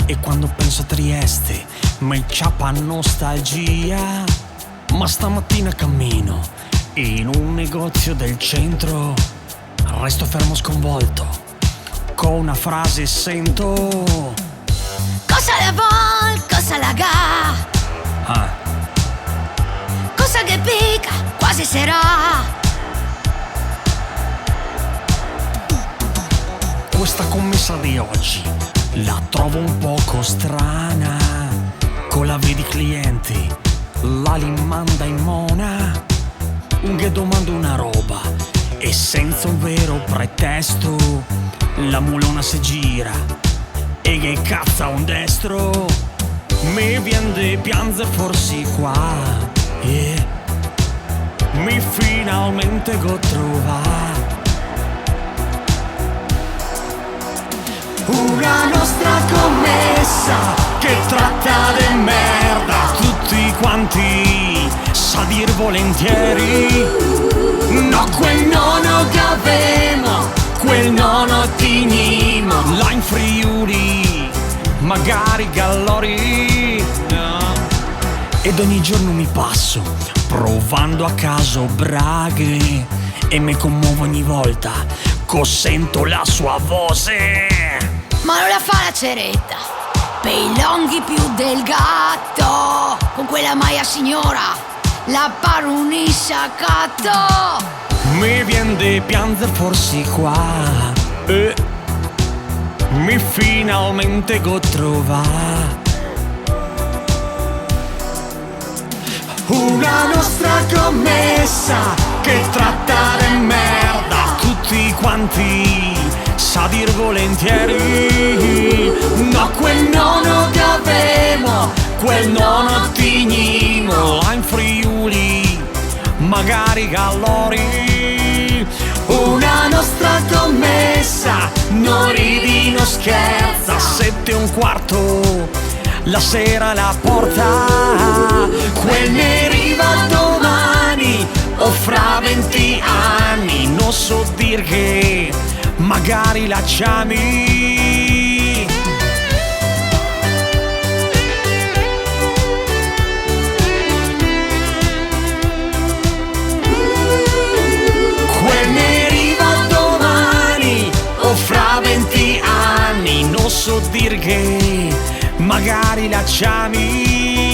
E quando penso a Trieste mi ciappa nostalgia. Ma stamattina cammino in un negozio del centro, resto fermo sconvolto, con una frase sento: Cosa la vol, cosa la ga, ah, cosa che pica, quasi sarà. questa commessa di oggi la trovo un poco strana. Con la vedi clienti, la li manda in mona, che domanda una roba e senza un vero pretesto la mulona si gira e che cazza un destro. Mi vien de pianze forse qua, yeah. Mi finalmente go trovato una nostra commessa che tratta di merda tutti quanti, sa dir volentieri. No, quel nono che avemo, quel nono tinimo, là in Friuli, magari Gallori, no. Ed ogni giorno mi passo provando a caso braghe e mi commuovo ogni volta che sento la sua voce. Ma non la fa la ceretta, per i longhi più del gatto, con quella maia signora, la baronessa Catto. Mi vien de pianzer forse qua, mi finalmente go trovà una nostra commessa che tratta di merda tutti quanti, sa dir volentieri. No, quel nono che avemo, quel nono tignimo, là in Friuli, magari Gallori. Una nostra commessa, non ridi, non scherza, 7:15 la sera la porta, quel ne arriva domani o fra 20 anni, non so dir che magari la chiami. Quel ne arriva domani o fra 20 anni, non so dir che magari la chiami.